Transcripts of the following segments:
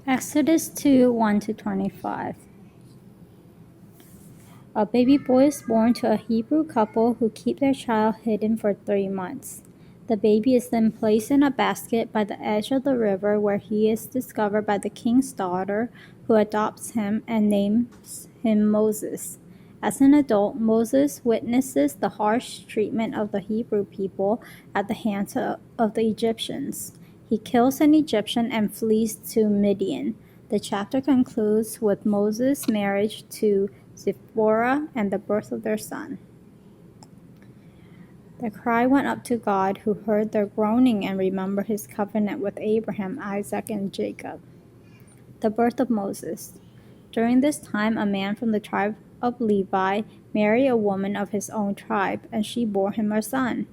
Exodus 2 1-25. A baby boy is born to a Hebrew couple who keep their child hidden for 3 months. The baby is then placed in a basket by the edge of the river where he is discovered by the king's daughter, who adopts him and names him Moses. As an adult, Moses witnesses the harsh treatment of the Hebrew people at the hands of the Egyptians. He kills an Egyptian and flees to Midian. The chapter concludes with Moses' marriage to Zipporah and the birth of their son. The cry went up to God, who heard their groaning and remembered his covenant with Abraham, Isaac, and Jacob. The birth of Moses. During this time, a man from the tribe of Levi married a woman of his own tribe, and she bore him a son.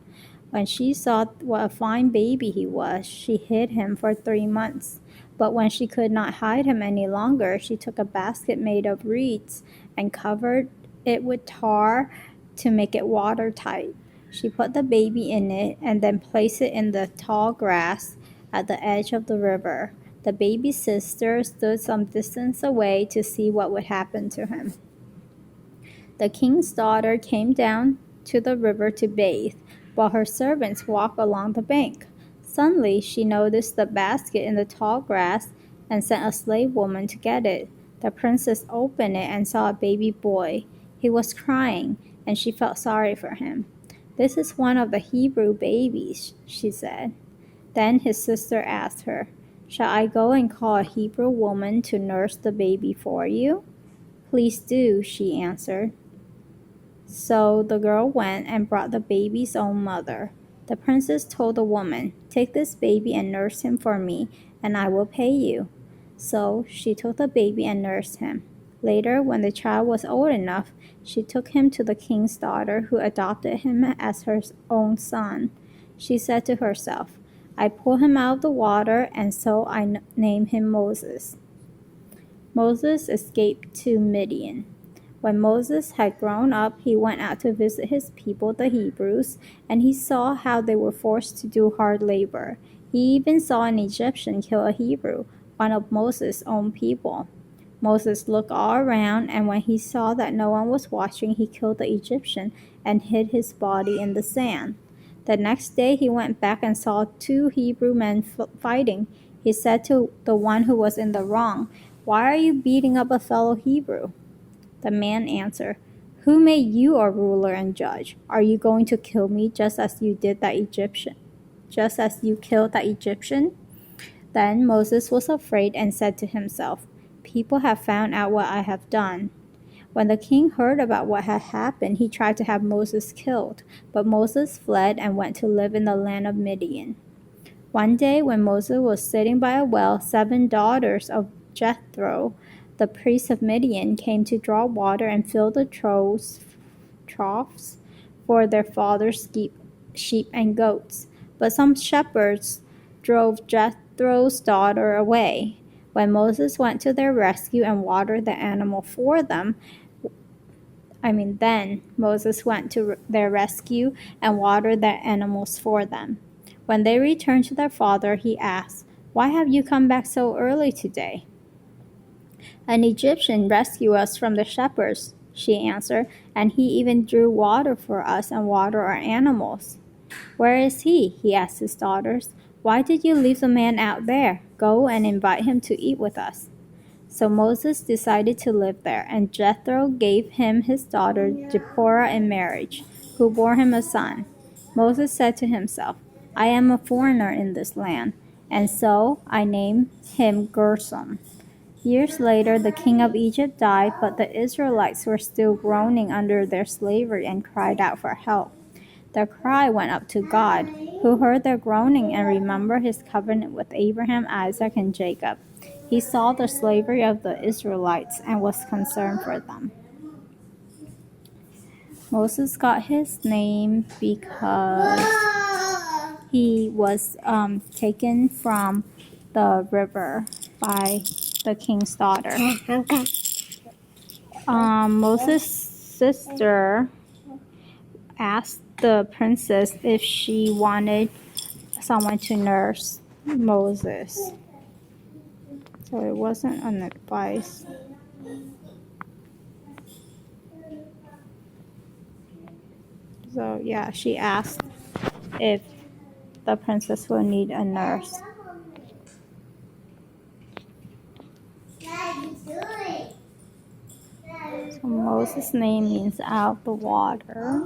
When she saw what a fine baby he was, she hid him for 3 months. But when she could not hide him any longer, she took a basket made of reeds and covered it with tar to make it watertight. She put the baby in it and then placed it in the tall grass at the edge of the river. The baby's sister stood some distance away to see what would happen to him. The king's daughter came down to the river to bathe, while her servants walked along the bank. Suddenly, she noticed the basket in the tall grass and sent a slave woman to get it. The princess opened it and saw a baby boy. He was crying, and she felt sorry for him. "This is one of the Hebrew babies," she said. Then his sister asked her, "Shall I go and call a Hebrew woman to nurse the baby for you?" "Please do," she answered. So the girl went and brought the baby's own mother. The princess told the woman, "Take this baby and nurse him for me, and I will pay you." So she took the baby and nursed him. Later, when the child was old enough, she took him to the king's daughter, who adopted him as her own son. She said to herself, "I pulled him out of the water, and so I named him Moses." Moses escaped to Midian. When Moses had grown up, he went out to visit his people, the Hebrews, and he saw how they were forced to do hard labor. He even saw an Egyptian kill a Hebrew, one of Moses' own people. Moses looked all around, and when he saw that no one was watching, he killed the Egyptian and hid his body in the sand. The next day he went back and saw 2 Hebrew men fighting. He said to the one who was in the wrong, "Why are you beating up a fellow Hebrew?" The man answered, "Who made you a ruler and judge? Are you going to kill me just as you killed that Egyptian?" Then Moses was afraid and said to himself, "People have found out what I have done." When the king heard about what had happened, he tried to have Moses killed, but Moses fled and went to live in the land of Midian. One day when Moses was sitting by a well, 7 daughters of Jethro, the priest of Midian, came to draw water and fill the troughs for their father's sheep and goats. But some shepherds drove Jethro's daughter away. When Moses went to their rescue and watered the animal for them, then Moses went to their rescue and watered their animals for them. When they returned to their father, he asked, "Why have you come back so early today?" "An Egyptian rescued us from the shepherds," she answered, "and he even drew water for us and watered our animals." "Where is he?" he asked his daughters. "Why did you leave the man out there? Go and invite him to eat with us." So Moses decided to live there, and Jethro gave him his daughter Zipporah in marriage, who bore him a son. Moses said to himself, "I am a foreigner in this land," and so I named him Gershom. Years later, the king of Egypt died, but the Israelites were still groaning under their slavery and cried out for help. Their cry went up to God, who heard their groaning and remembered his covenant with Abraham, Isaac, and Jacob. He saw the slavery of the Israelites and was concerned for them. Moses got his name because he was taken from the river by the king's daughter. Moses' sister asked the princess if she wanted someone to nurse Moses. So it wasn't an advice. So yeah, she asked if the princess will need a nurse. So Moses' name means out the water.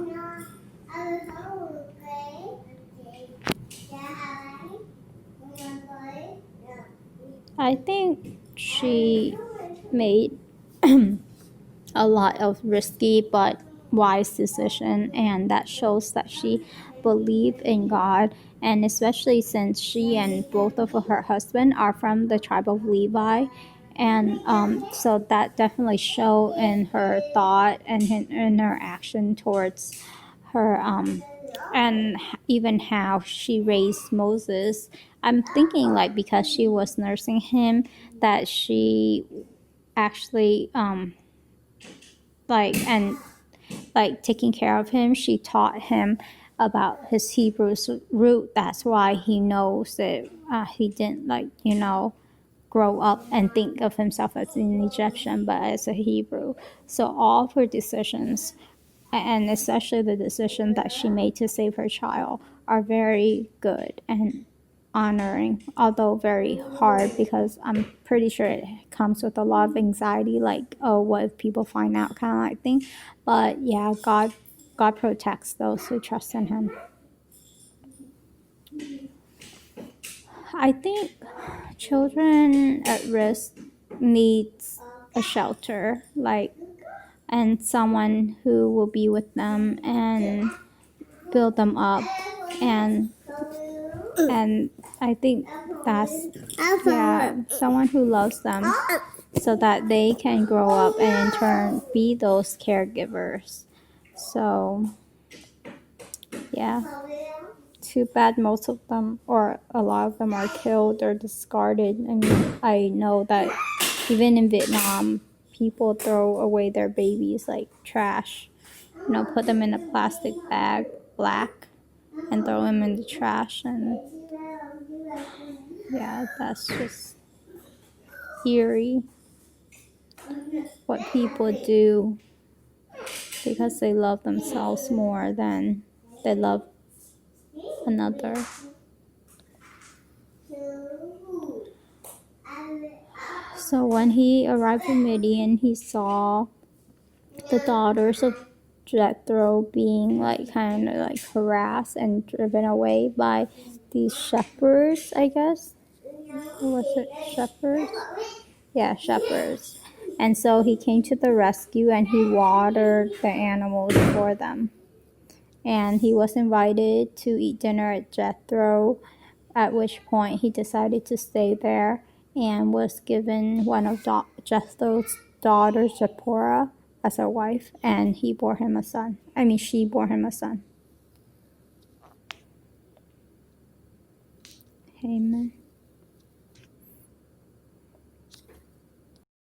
I think she made a lot of risky but wise decision, and that shows that she believed in God, and especially since she and both of her husband are from the tribe of Levi, and so that definitely showed in her thought and in her action towards her and even how she raised Moses. I'm thinking like because she was nursing him that she actually like taking care of him, she taught him about his Hebrew root. That's why he knows that he didn't grow up and think of himself as an Egyptian, but as a Hebrew. So all of her decisions, and especially the decision that she made to save her child, are very good and honoring, although very hard because I'm pretty sure it comes with a lot of anxiety, like, oh, what if people find out, kind of like thing. But yeah, God protects those who trust in Him. I think children at risk needs a shelter, like, and someone who will be with them and build them up, and I think that's someone who loves them so that they can grow up and in turn be those caregivers. So yeah, too bad most of them or a lot of them are killed or discarded. I mean, I know that even in Vietnam, people throw away their babies like trash, put them in a plastic bag, black, and throw them in the trash. And yeah, that's just eerie what people do because they love themselves more than they love another. So when he arrived in Midian, he saw the daughters of Jethro being kind of harassed and driven away by these shepherds, I guess. Was it shepherds? Yeah, shepherds. And so he came to the rescue and he watered the animals for them. And he was invited to eat dinner at Jethro, at which point he decided to stay there and was given one of Jethro's daughters, Zipporah, as a wife, and she bore him a son. Amen.